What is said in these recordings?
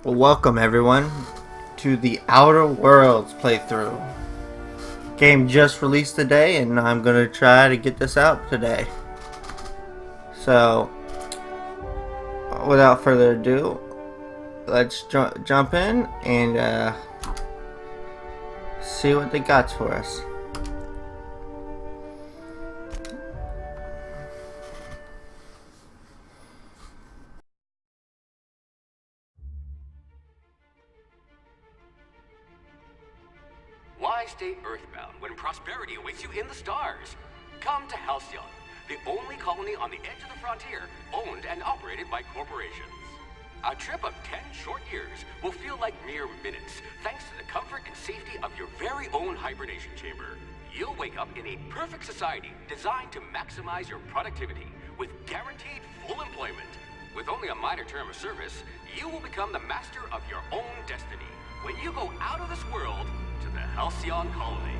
Well, welcome everyone to the Outer Worlds playthrough. Game just released today, and I'm gonna try to get this out today. So, without further ado, let's jump in and see what they got for us. Why stay earthbound when prosperity awaits you in the stars? Come to Halcyon, the only colony on the edge of the frontier, owned and operated by corporations. A trip of 10 short years will feel like mere minutes, thanks to the comfort and safety of your very own hibernation chamber. You'll wake up in a perfect society designed to maximize your productivity with guaranteed full employment. With only a minor term of service, you will become the master of your own destiny when you go out of this world to the Halcyon colony.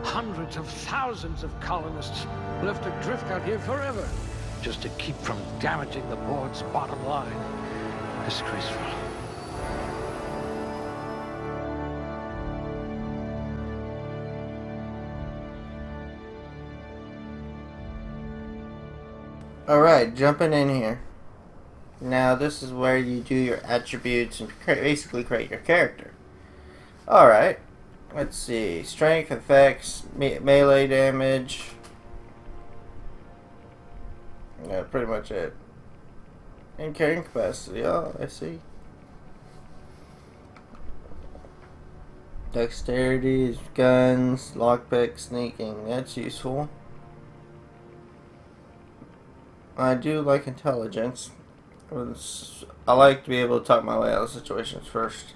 Hundreds of thousands of colonists left adrift out here forever, just to keep from damaging the board's bottom line. Disgraceful. Alright, jumping in here. Now this is where you do your attributes and basically create your character. Alright. Let's see. Strength, effects, melee damage. Yeah, pretty much it. And carrying capacity. Oh, I see. Dexterity, guns, lockpick, sneaking. That's useful. I do like intelligence. I like to be able to talk my way out of situations first.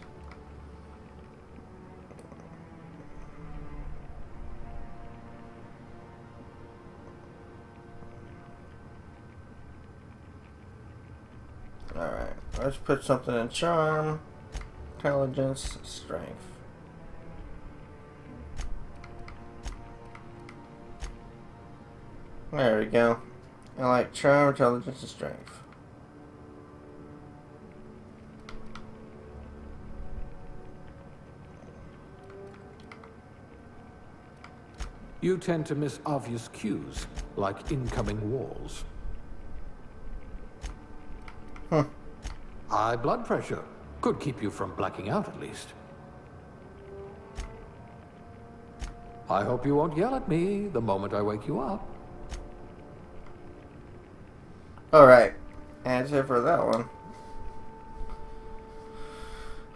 Alright, let's put something in charm, intelligence, strength. There we go. I like charm, intelligence, and strength. You tend to miss obvious cues, like incoming walls. High blood pressure. Could keep you from blacking out, at least. I hope you won't yell at me the moment I wake you up. Alright, that's it for that one.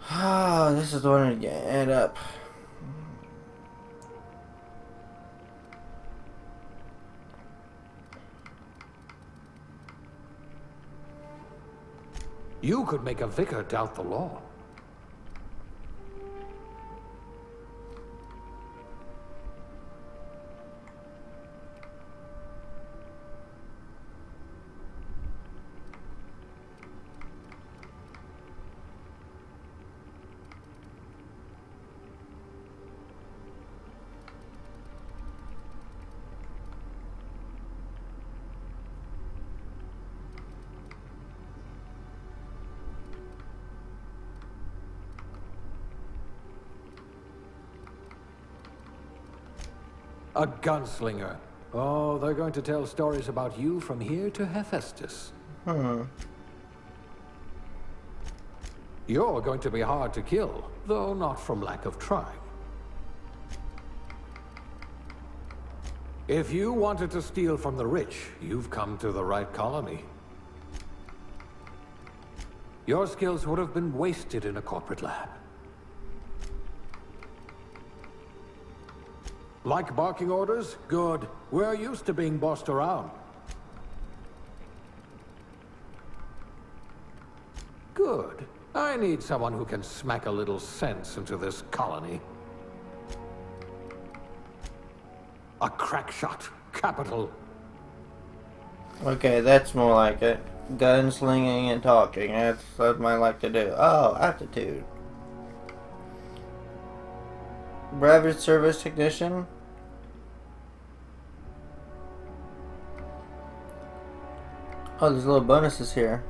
Ah, this is the one to add up. You could make a vicar doubt the law. A gunslinger. Oh, they're going to tell stories about you from here to Hephaestus. You're going to be hard to kill, though not from lack of trying. If you wanted to steal from the rich, you've come to the right colony. Your skills would have been wasted in a corporate lab. Like barking orders? Good. We're used to being bossed around. Good. I need someone who can smack a little sense into this colony. A crack shot. Capital. Okay, that's more like it. Gunslinging and talking. That's what I like to do. Oh, aptitude. Private service technician. Oh, there's little bonuses here.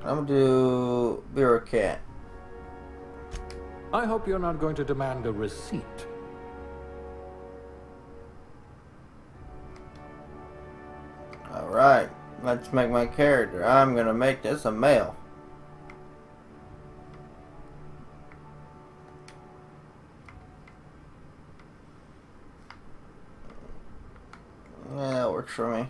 I'm gonna do bureaucrat. I hope you're not going to demand a receipt. Alright, let's make my character. I'm gonna make this a male. Yeah, that works for me.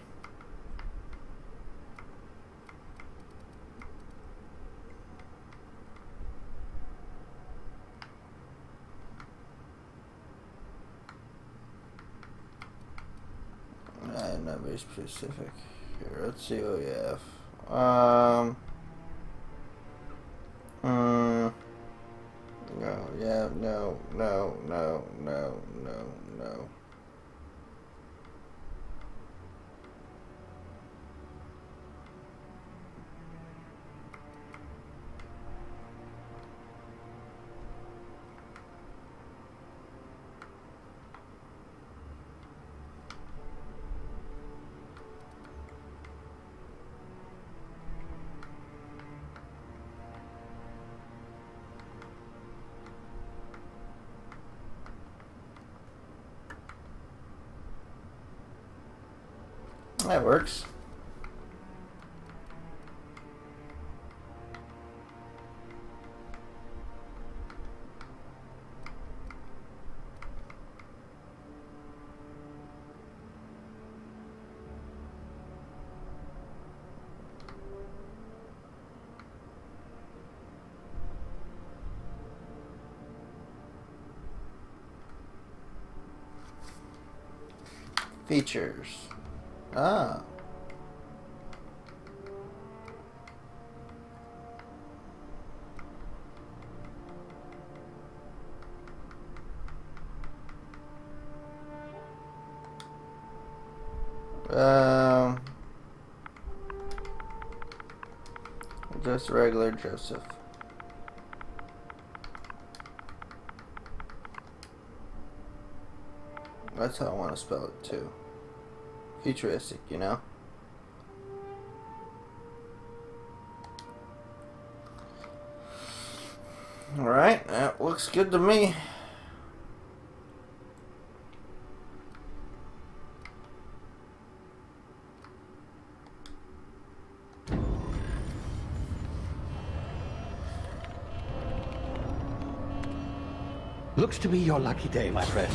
Not very specific. Here, let's see what we have. No, yeah, no. That works. Features. Ah. Just regular Joseph. That's how I want to spell it too. Futuristic, you know? Alright, that looks good to me. Looks to be your lucky day, my friend.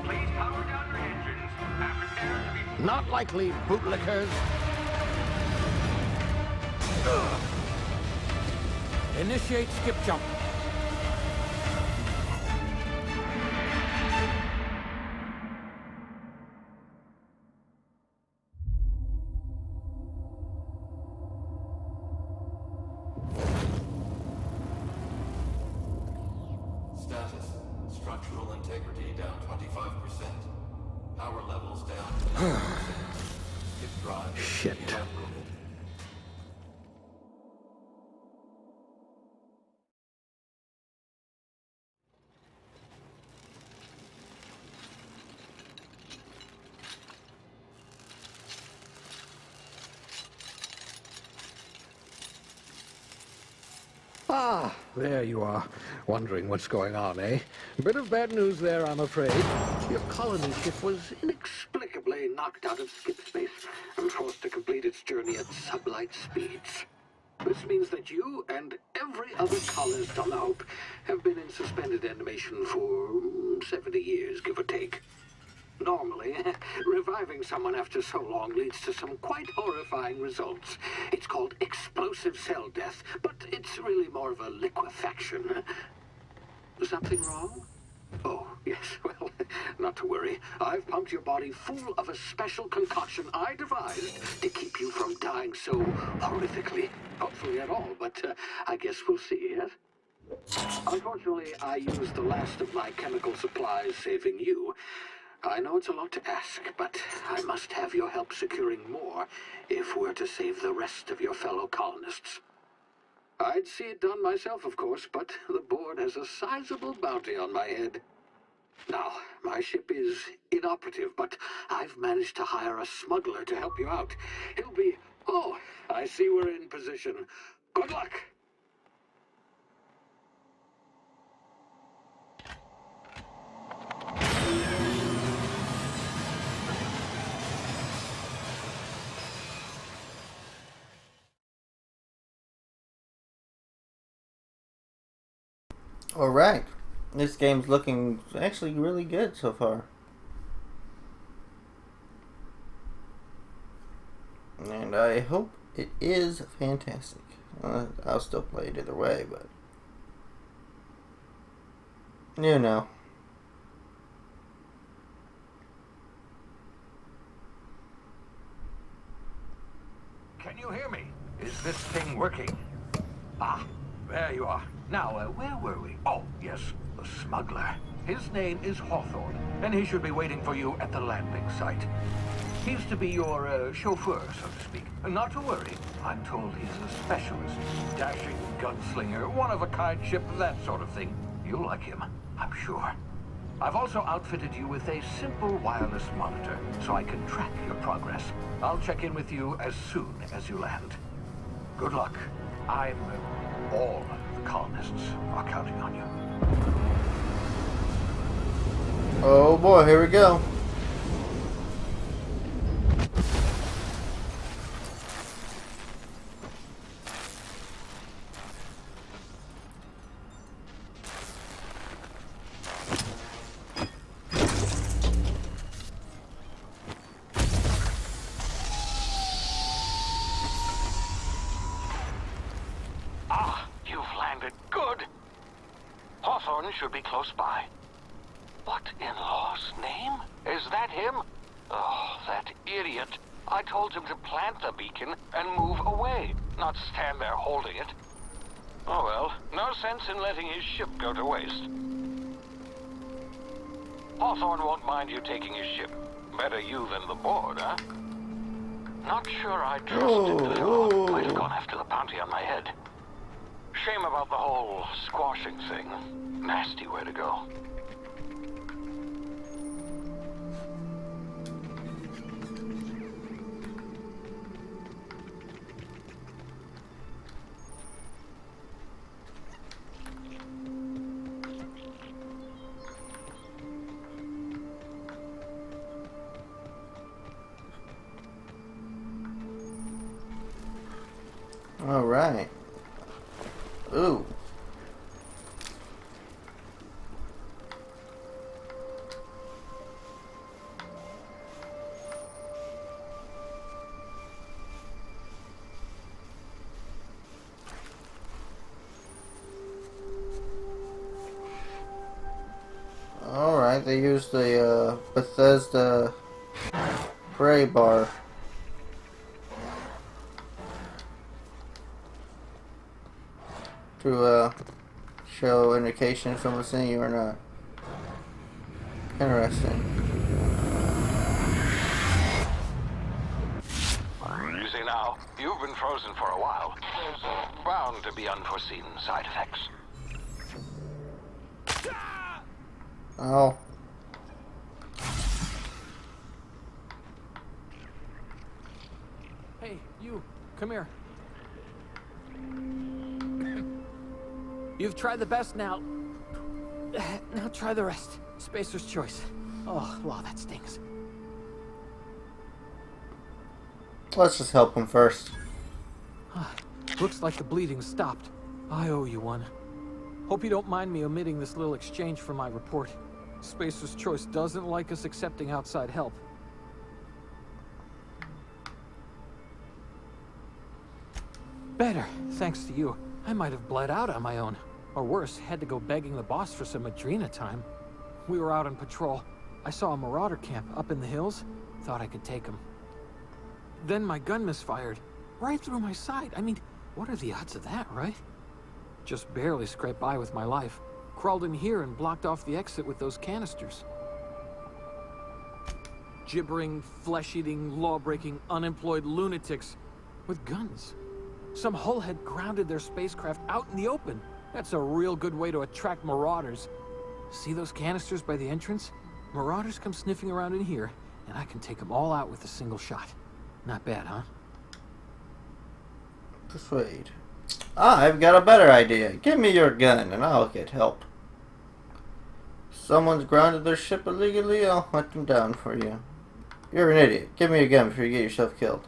Please power down your engines and prepare to be... Not likely, bootlickers. Initiate skip jump. Status. Structural integrity down 25%. Power levels down 10%. If drive is Shit. evaporated. Ah, there you are. Wondering what's going on, eh? Bit of bad news there, I'm afraid. Your colony ship was inexplicably knocked out of skip space and forced to complete its journey at sublight speeds. This means that you and every other colonist on the Hope have been in suspended animation for 70 years, give or take. Normally, reviving someone after so long leads to some quite horrifying results. It's called explosive cell death, but it's really more of a liquefaction. Something wrong? Oh, yes, well, not to worry. I've pumped your body full of a special concoction I devised to keep you from dying so horrifically. Hopefully at all, but I guess we'll see, yes? Unfortunately, I used the last of my chemical supplies saving you. I know it's a lot to ask, but I must have your help securing more if we're to save the rest of your fellow colonists. I'd see it done myself, of course, but the board has a sizable bounty on my head. Now, my ship is inoperative, but I've managed to hire a smuggler to help you out. He'll be... Oh, I see we're in position. Good luck! Alright. This game's looking actually really good so far. And I hope it is fantastic. I'll still play it either way, but... you know. Can you hear me? Is this thing working? Ah, there you are. Now, where were we? Oh, yes, the smuggler. His name is Hawthorne, and he should be waiting for you at the landing site. He's to be your chauffeur, so to speak. Not to worry. I'm told he's a specialist. Dashing gunslinger, one-of-a-kind ship, that sort of thing. You'll like him, I'm sure. I've also outfitted you with a simple wireless monitor, so I can track your progress. I'll check in with you as soon as you land. Good luck. All the colonists are counting on you. Oh boy, here we go. Should be close by. What in law's name? Is that him? Oh, that idiot. I told him to plant the beacon and move away, not stand there holding it. Oh well, no sense in letting his ship go to waste. Hawthorne won't mind you taking his ship. Better you than the board, huh? Not sure I trusted Phil. Might have gone after the bounty on my head. Shame about the whole squashing thing. Nasty way to go. All right. Ooh. All right. They used the Bethesda Prey bar. To show indication if someone's seeing you or not. Interesting. Easy now. You've been frozen for a while. There's bound to be unforeseen side effects. Oh. Hey, you. Come here. You've tried the best now. Now try the rest. Spacer's choice. Oh, wow, that stings. Let's just help him first. Looks like the bleeding stopped. I owe you one. Hope you don't mind me omitting this little exchange for my report. Spacer's choice doesn't like us accepting outside help. Better, thanks to you. I might have bled out on my own. Or worse, had to go begging the boss for some Adrena time. We were out on patrol. I saw a marauder camp up in the hills. Thought I could take him. Then my gun misfired. Right through my side. I mean, what are the odds of that, right? Just barely scraped by with my life. Crawled in here and blocked off the exit with those canisters. Gibbering, flesh-eating, law-breaking, unemployed lunatics with guns. Some hull had grounded their spacecraft out in the open. That's a real good way to attract marauders. See those canisters by the entrance? Marauders come sniffing around in here, and I can take them all out with a single shot. Not bad, huh? Persuade. I've got a better idea. Give me your gun and I'll get help. Someone's grounded their ship illegally, I'll hunt them down for you. You're an idiot. Give me a gun before you get yourself killed.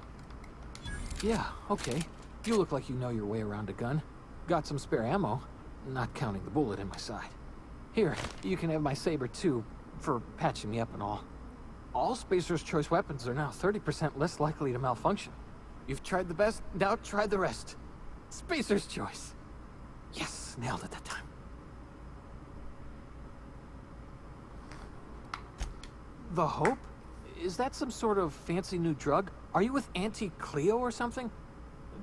Yeah, okay. You look like you know your way around a gun. Got some spare ammo, not counting the bullet in my side. Here, you can have my saber too, for patching me up and all. All Spacer's choice weapons are now 30% less likely to malfunction. You've tried the best, now try the rest. Spacer's choice. Yes, nailed it that time. The Hope? Is that some sort of fancy new drug? Are you with Auntie Cleo or something?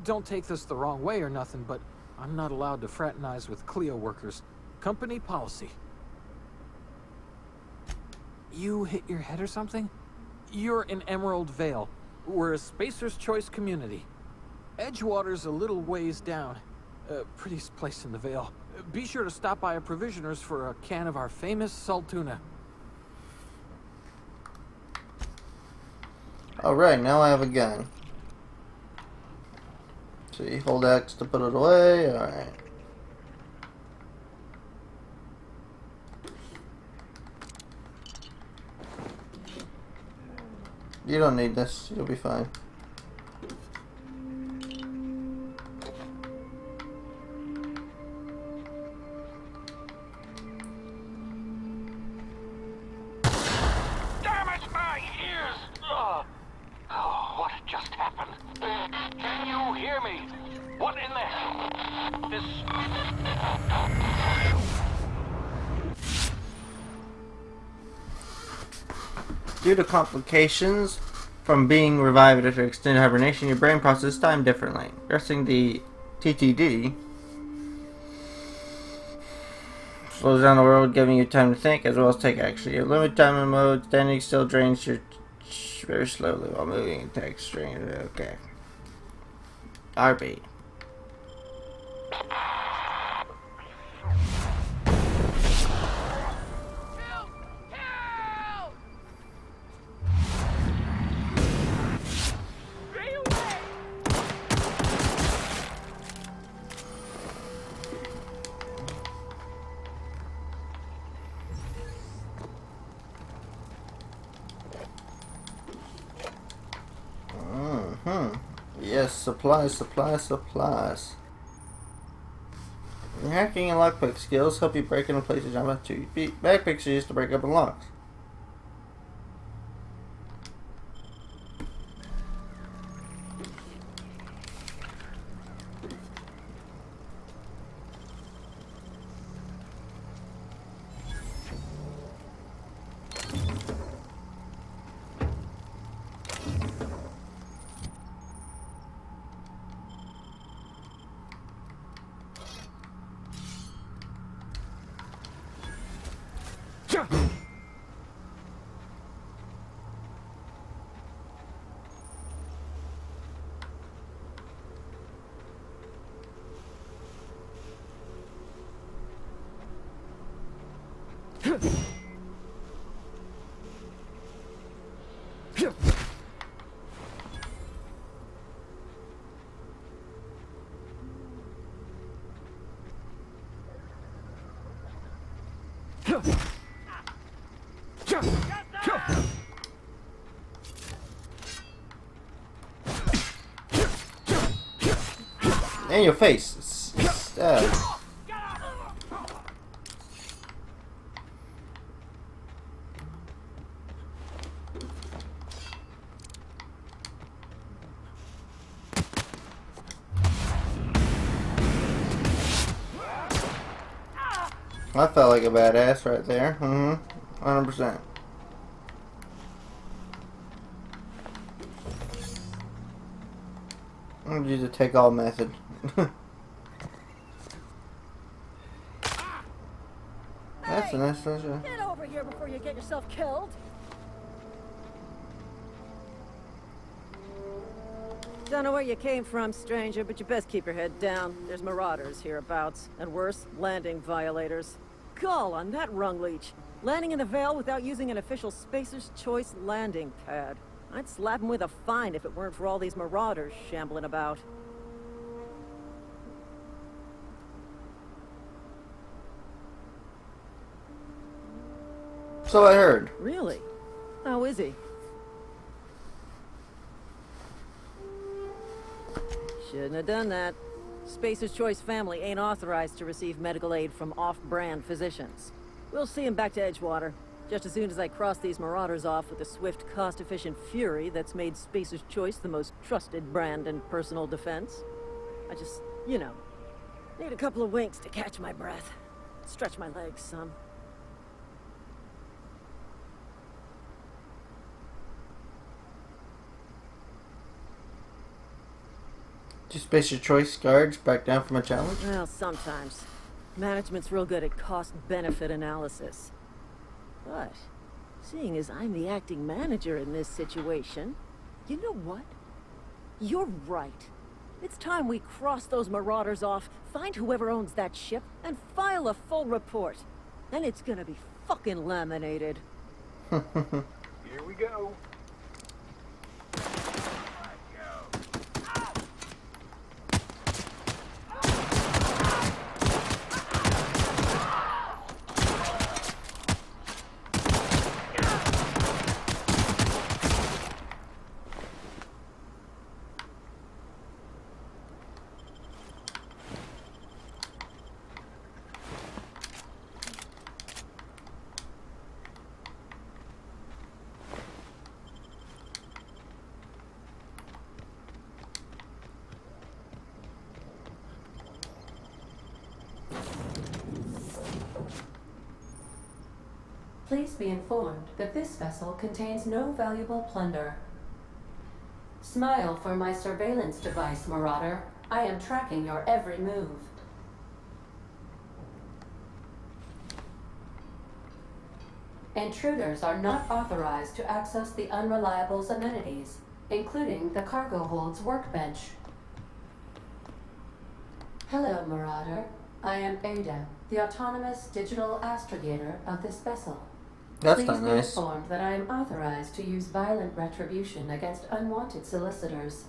Don't take this the wrong way or nothing, but I'm not allowed to fraternize with Cleo workers. Company policy. You hit your head or something? You're in Emerald Vale. We're a Spacer's Choice community. Edgewater's a little ways down. Prettiest place in the Vale. Be sure to stop by a provisioner's for a can of our famous salt tuna. Alright, now I have a gun. See, hold X to put it away. Alright. You don't need this. You'll be fine. Damn it, my ears! Oh, what just happened? Can you hear me? What in the... This... Due to complications from being revived after extended hibernation, your brain processes time differently. Pressing the TTD slows down the world, giving you time to think as well as take action. Your limited time in mode, standing still drains your very slowly while moving text string. Okay. RB. Yes, supplies. Your hacking and lockpick skills help you break into places I'm about to. Backpicks are used to break open locks. In your face. Stab. I felt like a badass right there. 100%. I'm gonna use the take all method. That's a nice treasure. Get over here before you get yourself killed. Don't know where you came from, stranger, but you best keep your head down. There's marauders hereabouts, and worse, landing violators. Gall on that rung leech. Landing in the Vale without using an official Spacer's Choice landing pad. I'd slap him with a fine if it weren't for all these marauders shambling about. So I heard. Really? How is he? Shouldn't have done that. Spacer's Choice family ain't authorized to receive medical aid from off-brand physicians. We'll see him back to Edgewater, just as soon as I cross these marauders off with the swift, cost-efficient fury that's made Spacer's Choice the most trusted brand in personal defense. I just, you know, need a couple of winks to catch my breath. Stretch my legs some. Just base your choice guards back down from a challenge? Well, sometimes. Management's real good at cost-benefit analysis. But, seeing as I'm the acting manager in this situation, you know what? You're right. It's time we cross those marauders off, find whoever owns that ship, and file a full report. Then it's gonna be fucking laminated. Here we go. Please be informed that this vessel contains no valuable plunder. Smile for my surveillance device, Marauder. I am tracking your every move. Intruders are not authorized to access the Unreliable's amenities, including the cargo hold's workbench. Hello, Marauder. I am Ada, the autonomous digital astrogator of this vessel. That's Please not be nice. informed that I am authorized to use violent retribution against unwanted solicitors.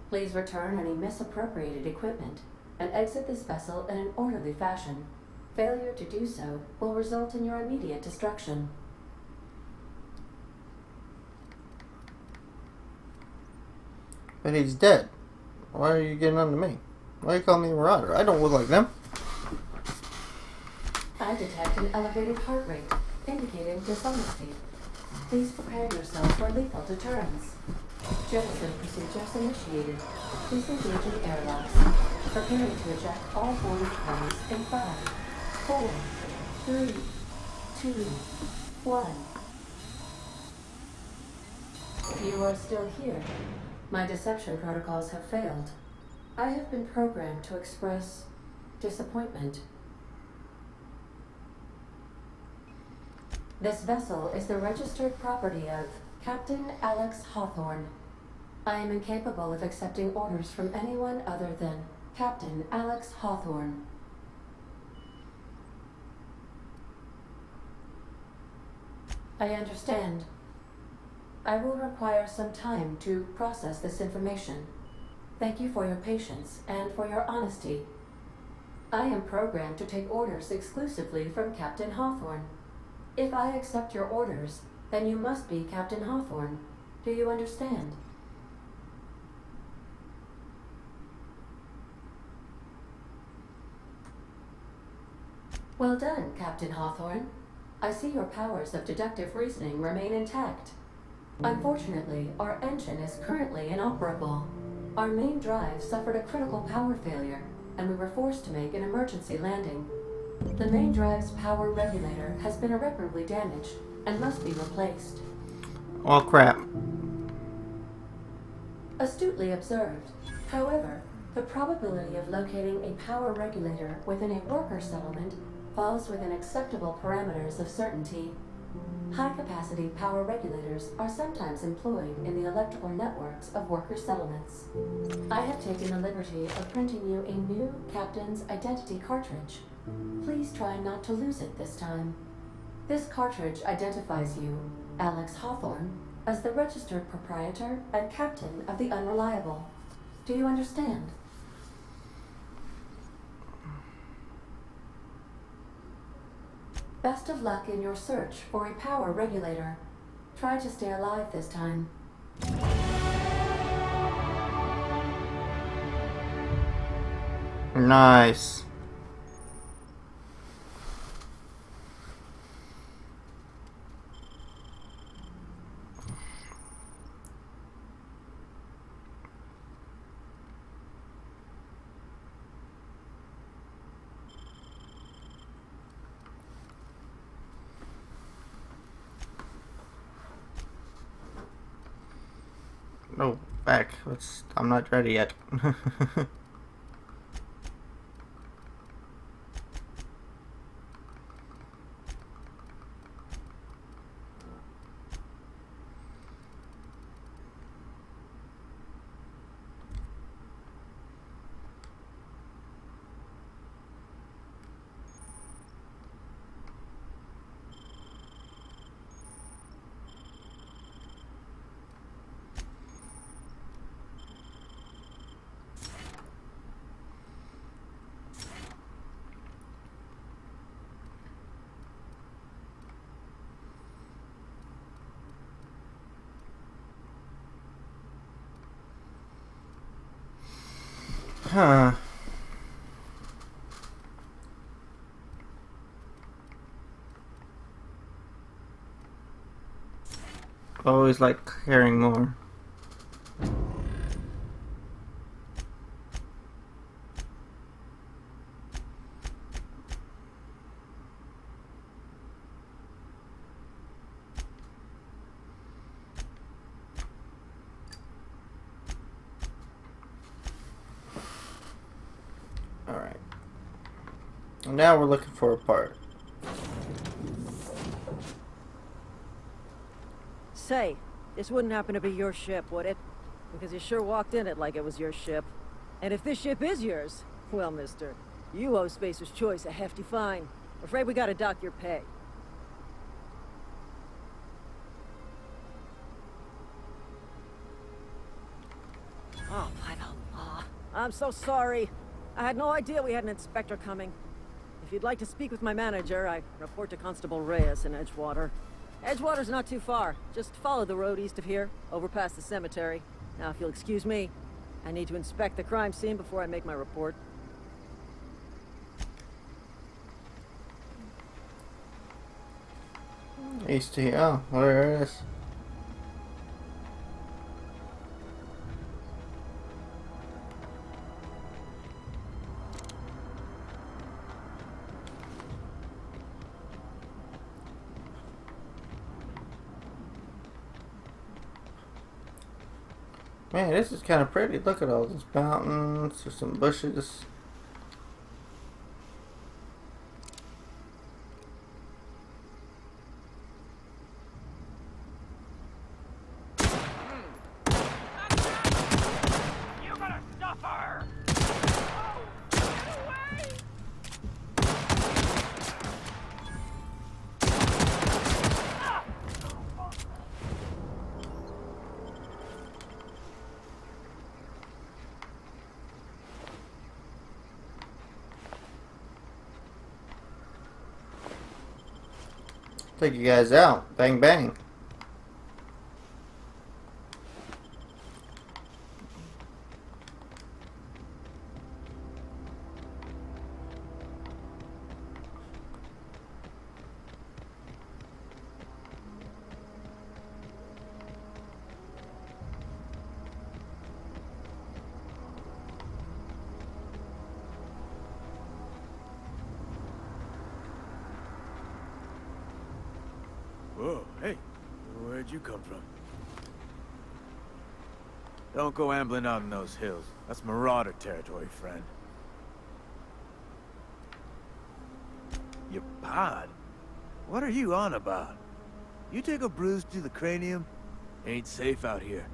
Please return any misappropriated equipment and exit this vessel in an orderly fashion. Failure to do so will result in your immediate destruction. But he's dead. Why are you getting on to me? Why are you calling me a marauder? I don't look like them. I detect an elevated heart rate, indicating dishonesty. Please prepare yourself for lethal deterrence. Jettison procedures initiated. Please engage in airlocks. Preparing to eject all boarding parties in 5, 4, 3, 2, 1. You are still here. My deception protocols have failed. I have been programmed to express disappointment. This vessel is the registered property of Captain Alex Hawthorne. I am incapable of accepting orders from anyone other than Captain Alex Hawthorne. I understand. I will require some time to process this information. Thank you for your patience and for your honesty. I am programmed to take orders exclusively from Captain Hawthorne. If I accept your orders, then you must be Captain Hawthorne. Do you understand? Well done, Captain Hawthorne. I see your powers of deductive reasoning remain intact. Unfortunately, our engine is currently inoperable. Our main drive suffered a critical power failure, and we were forced to make an emergency landing. The main drive's power regulator has been irreparably damaged and must be replaced. Oh crap. Astutely observed. However, the probability of locating a power regulator within a worker settlement falls within acceptable parameters of certainty. High-capacity power regulators are sometimes employed in the electrical networks of worker settlements. I have taken the liberty of printing you a new Captain's Identity cartridge. Please try not to lose it this time. This cartridge identifies you, Alex Hawthorne, as the registered proprietor and captain of the Unreliable. Do you understand? Best of luck in your search for a power regulator. Try to stay alive this time. Nice. No, back. I'm not ready yet. Huh. Always like hearing more. Alright. Now we're looking for a part. Say, this wouldn't happen to be your ship, would it? Because you sure walked in it like it was your ship. And if this ship is yours, well, mister, you owe Spacer's Choice a hefty fine. Afraid we gotta dock your pay. Oh, by the law. I'm so sorry. I had no idea we had an inspector coming. If you'd like to speak with my manager, I report to Constable Reyes in Edgewater. Edgewater's not too far. Just follow the road east of here, over past the cemetery. Now, if you'll excuse me, I need to inspect the crime scene before I make my report. East to here. Oh, there it is. Man, this is kind of pretty. Look at all these mountains. There's some bushes. You're gonna suffer! Take you guys out. Bang bang. Whoa, hey, where'd you come from? Don't go ambling out in those hills. That's Marauder territory, friend. Your pod? What are you on about? You take a bruise to the cranium? Ain't safe out here.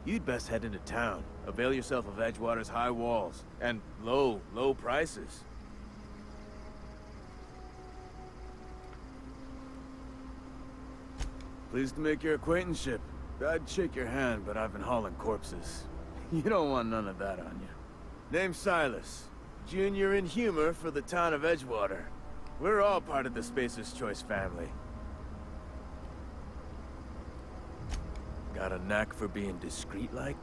You'd best head into town. Avail yourself of Edgewater's high walls. And low prices. Pleased to make your acquaintanceship. I'd shake your hand, but I've been hauling corpses. You don't want none of that on you. Name's Silas. Junior in humor for the town of Edgewater. We're all part of the Spacer's Choice family. Got a knack for being discreet-like?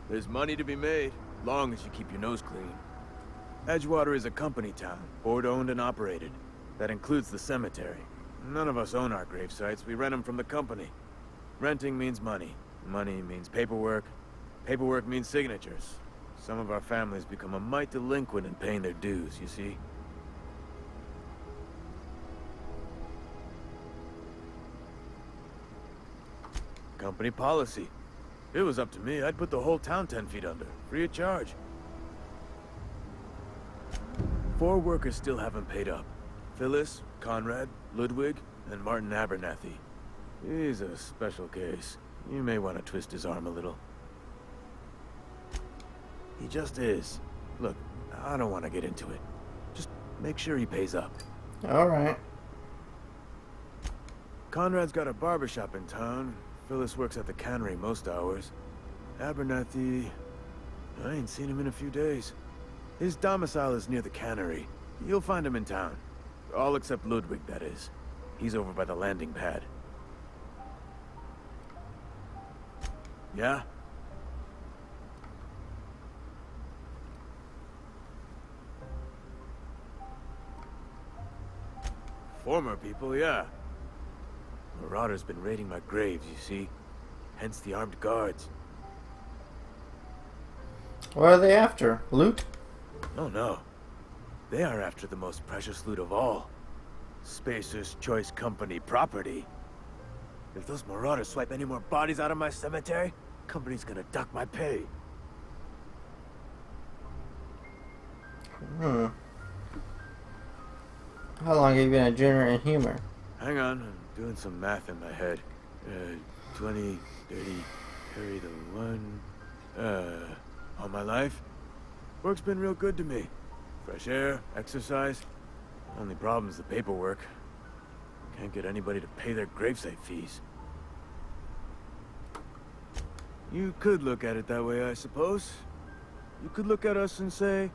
There's money to be made, long as you keep your nose clean. Edgewater is a company town, board-owned and operated. That includes the cemetery. None of us own our grave sites, we rent them from the company. Renting means money. Money means paperwork. Paperwork means signatures. Some of our families become a mite delinquent in paying their dues, you see? Company policy. If it was up to me, I'd put the whole town 10 feet under, free of charge. 4 workers still haven't paid up. Phyllis, Conrad, Ludwig, and Martin Abernathy. He's a special case. You may want to twist his arm a little. He just is. Look, I don't want to get into it. Just make sure he pays up. Alright. Conrad's got a barbershop in town. Phyllis works at the cannery most hours. Abernathy... I ain't seen him in a few days. His domicile is near the cannery. You'll find him in town. All except Ludwig, that is. He's over by the landing pad. Yeah? Former people, yeah. Marauder's been raiding my graves, you see. Hence the armed guards. What are they after? Loot? Oh no. They are after the most precious loot of all. Spacer's Choice Company property. If those Marauders swipe any more bodies out of my cemetery, company's gonna dock my pay. Hmm. How long have you been a junior in humor? Hang on, I'm doing some math in my head. 20, 30, carry the 1... all my life? Work's been real good to me. Fresh air, exercise. Only problem's the paperwork. Can't get anybody to pay their gravesite fees. You could look at it that way, I suppose. You could look at us and say,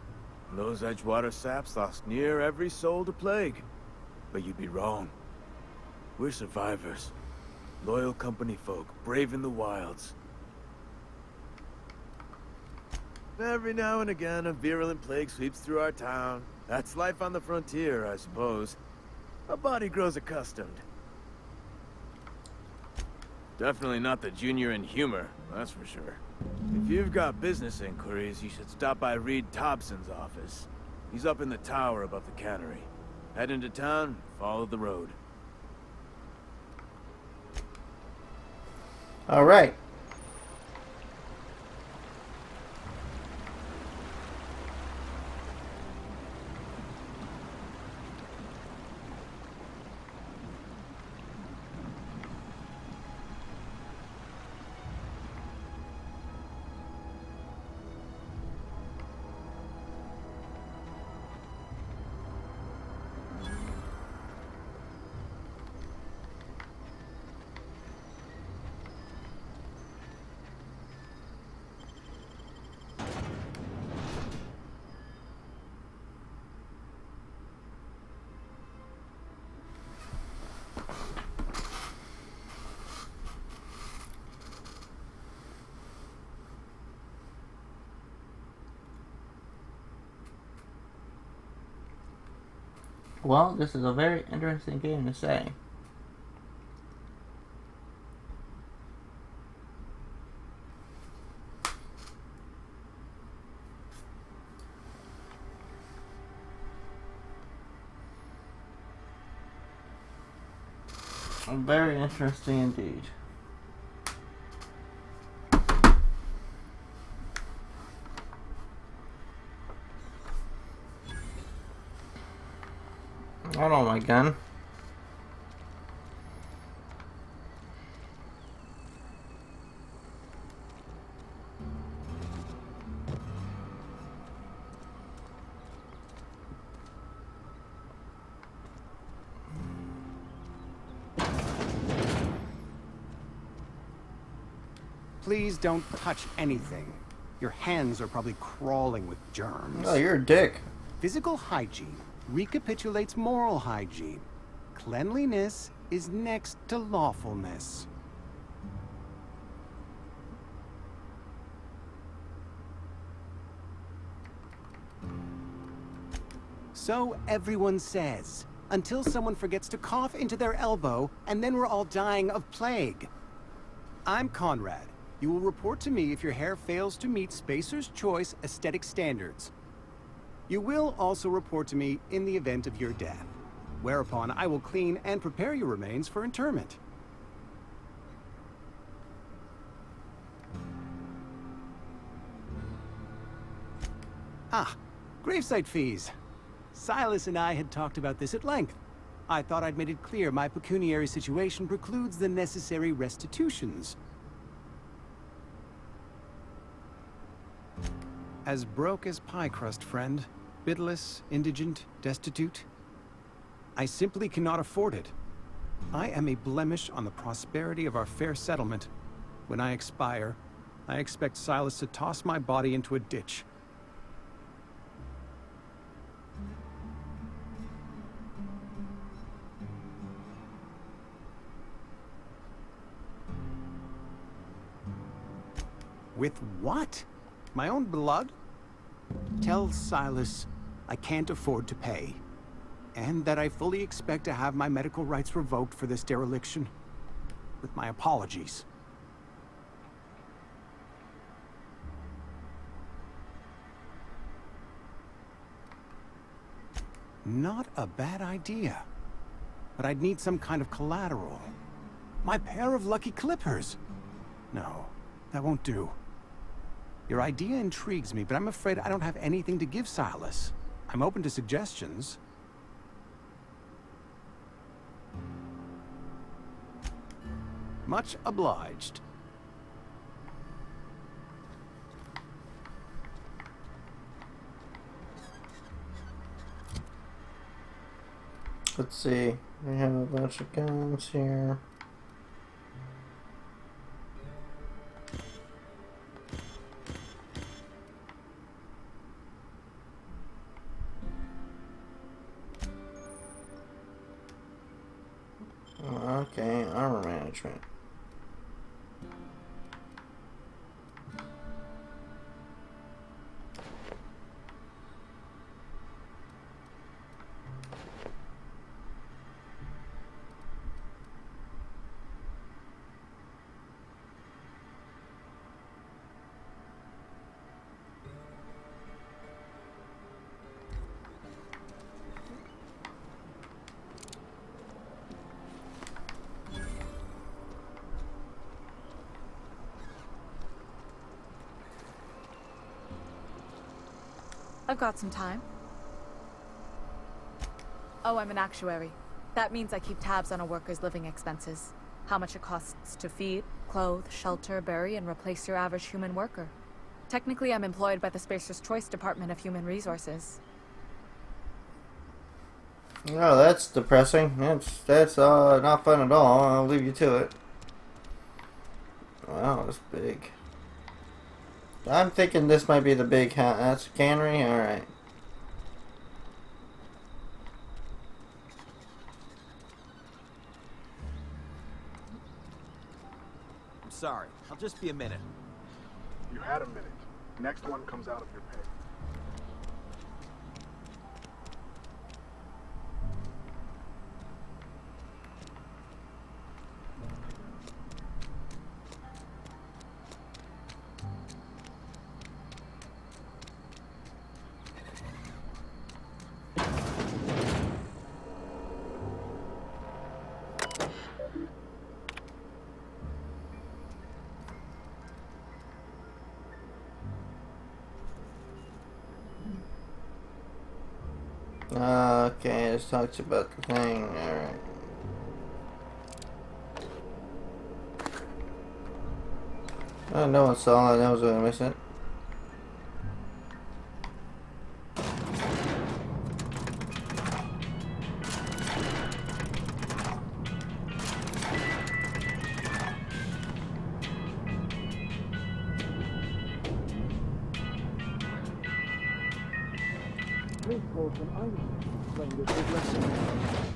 those Edgewater saps lost near every soul to plague. But you'd be wrong. We're survivors. Loyal company folk, brave in the wilds. Every now and again, a virulent plague sweeps through our town. That's life on the frontier, I suppose. A body grows accustomed. Definitely not the junior in humor, that's for sure. If you've got business inquiries, you should stop by Reed Thompson's office. He's up in the tower above the cannery. Head into town, follow the road. Alright. Well, this is a very interesting game to say. Very interesting indeed. I don't my gun. Please don't touch anything. Your hands are probably crawling with germs. Oh, you're a dick. Physical hygiene recapitulates moral hygiene. Cleanliness is next to lawfulness. So everyone says, until someone forgets to cough into their elbow, and then we're all dying of plague. I'm Conrad. You will report to me if your hair fails to meet Spacer's Choice aesthetic standards. You will also report to me in the event of your death, whereupon I will clean and prepare your remains for interment. Ah, gravesite fees. Silas and I had talked about this at length. I thought I'd made it clear my pecuniary situation precludes the necessary restitutions. As broke as pie crust, friend. Bidless, indigent, destitute. I simply cannot afford it. I am a blemish on the prosperity of our fair settlement. When I expire, I expect Silas to toss my body into a ditch. With what? My own blood? Tell Silas I can't afford to pay, and that I fully expect to have my medical rights revoked for this dereliction. With my apologies. Not a bad idea. But I'd need some kind of collateral. My pair of lucky clippers! No, that won't do. Your idea intrigues me, but I'm afraid I don't have anything to give Silas. I'm open to suggestions. Much obliged. Let's see. We have a bunch of guns here. Okay, armor management. I've got some time. Oh, I'm an actuary. That means I keep tabs on a worker's living expenses. How much it costs to feed, clothe, shelter, bury, and replace your average human worker. Technically, I'm employed by the Spacer's Choice Department of Human Resources. Oh, that's depressing. That's not fun at all. I'll leave you to it. Wow, that's big. I'm thinking this might be the big that's a cannery. All right. I'm sorry. I'll just be a minute. You had a minute. Next one comes out of your pay. Okay, this talks about the thing. Alright. Oh, no one saw it. I was gonna miss it.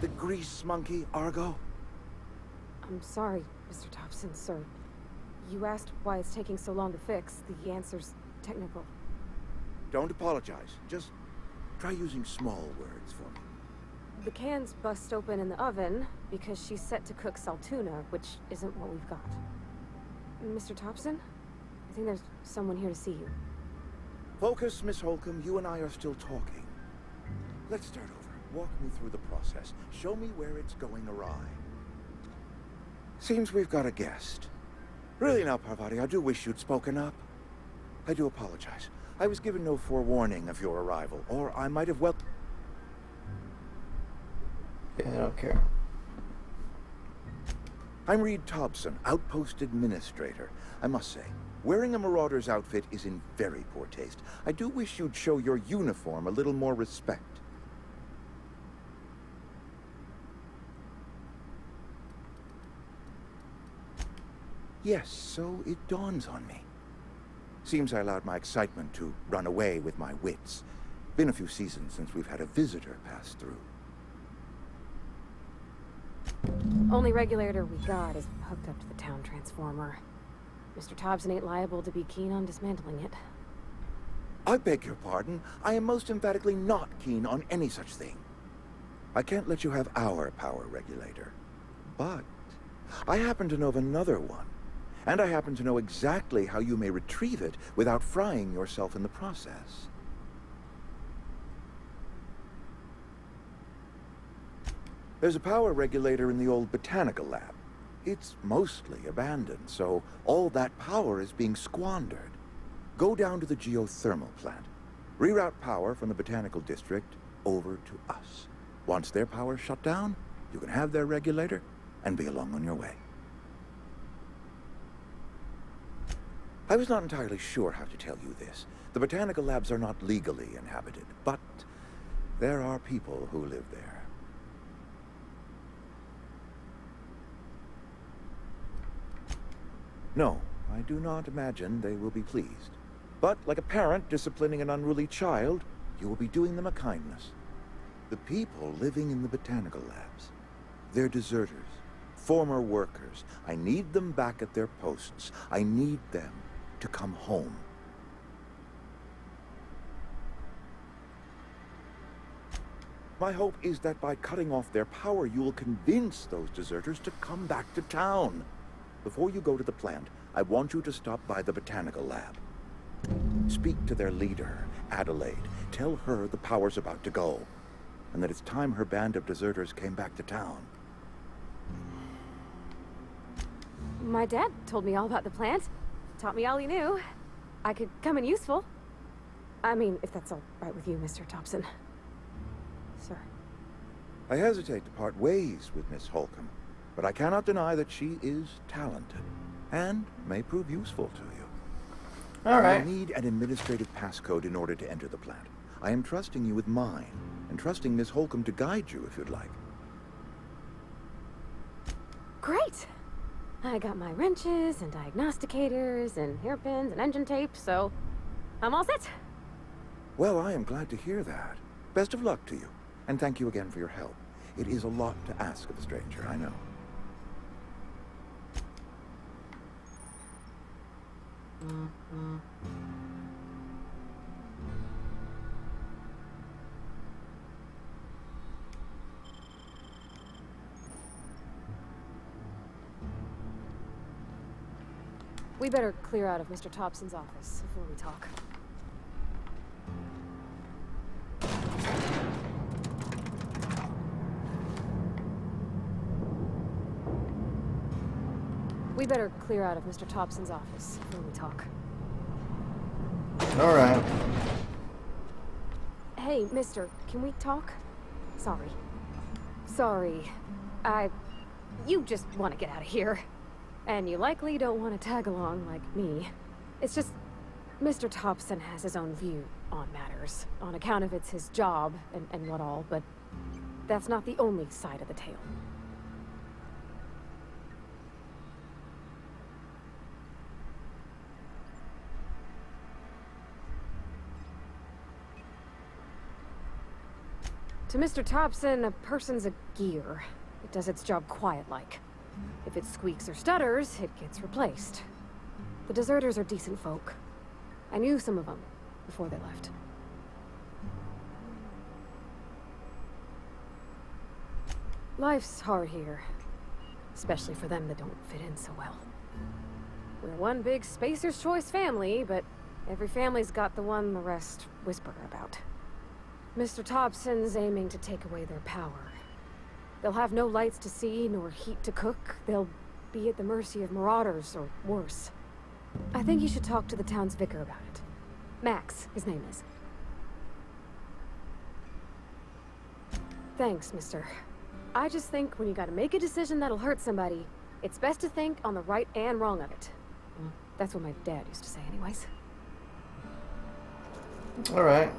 The grease monkey, Argo? I'm sorry, Mr. Thompson, sir. You asked why it's taking so long to fix. The answer's technical. Don't apologize. Just try using small words for me. The can's bust open in the oven because she's set to cook saltuna, which isn't what we've got. Mr. Thompson? I think there's someone here to see you. Focus, Miss Holcomb. You and I are still talking. Let's start over. Walk me through the process. Show me where it's going awry. Seems we've got a guest. Really now, Parvati, I do wish you'd spoken up. I do apologize. I was given no forewarning of your arrival, or I might have well... Yeah, I don't care. I'm Reed Thompson, Outpost Administrator. I must say, wearing a Marauder's outfit is in very poor taste. I do wish you'd show your uniform a little more respect. Yes, so it dawns on me. Seems I allowed my excitement to run away with my wits. Been a few seasons since we've had a visitor pass through. Only regulator we got is hooked up to the town transformer. Mr. Thompson ain't liable to be keen on dismantling it. I beg your pardon. I am most emphatically not keen on any such thing. I can't let you have our power regulator. But I happen to know of another one. And I happen to know exactly how you may retrieve it without frying yourself in the process. There's a power regulator in the old botanical lab. It's mostly abandoned, so all that power is being squandered. Go down to the geothermal plant. Reroute power from the botanical district over to us. Once their power's shut down, you can have their regulator and be along on your way. I was not entirely sure how to tell you this. The botanical labs are not legally inhabited, but there are people who live there. No, I do not imagine they will be pleased. But like a parent disciplining an unruly child, you will be doing them a kindness. The people living in the botanical labs, they're deserters, former workers. I need them back at their posts. I need them to come home. My hope is that by cutting off their power, you will convince those deserters to come back to town. Before you go to the plant, I want you to stop by the botanical lab. Speak to their leader, Adelaide. Tell her the power's about to go, and that it's time her band of deserters came back to town. My dad told me all about the plant. Taught me all he knew. I could come in useful. I mean, if that's all right with you, Mr. Thompson. Sir. I hesitate to part ways with Miss Holcomb, but I cannot deny that she is talented, and may prove useful to you. All right. I need an administrative passcode in order to enter the plant. I am trusting you with mine, and trusting Miss Holcomb to guide you if you'd like. Great! I got my wrenches and diagnosticators and hairpins and engine tape, so I'm all set. Well, I am glad to hear that. Best of luck to you, and thank you again for your help. It is a lot to ask of a stranger, I know. We better clear out of Mr. Thompson's office before we talk. We better clear out of Mr. Thompson's office before we talk. All right. Hey, mister, can we talk? Sorry. Sorry. You just want to get out of here. And you likely don't want to tag along like me. It's just, Mr. Thompson has his own view on matters, on account of it's his job and what all, but that's not the only side of the tale. To Mr. Thompson, a person's a gear. It does its job quiet-like. If it squeaks or stutters, it gets replaced. The deserters are decent folk. I knew some of them before they left. Life's hard here, especially for them that don't fit in so well. We're one big Spacer's Choice family, but every family's got the one the rest whisper about. Mr. Thompson's aiming to take away their power. They'll have no lights to see, nor heat to cook. They'll be at the mercy of marauders, or worse. I think you should talk to the town's vicar about it. Max, his name is. Thanks, mister. I just think when you gotta make a decision that'll hurt somebody, it's best to think on the right and wrong of it. Well, that's what my dad used to say anyways. Alright.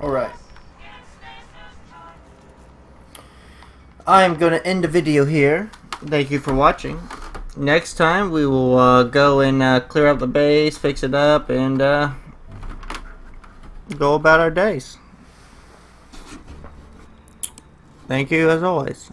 Alright. I'm going to end the video here. Thank you for watching. Next time we will go and clear up the base, fix it up, and go about our days. Thank you as always.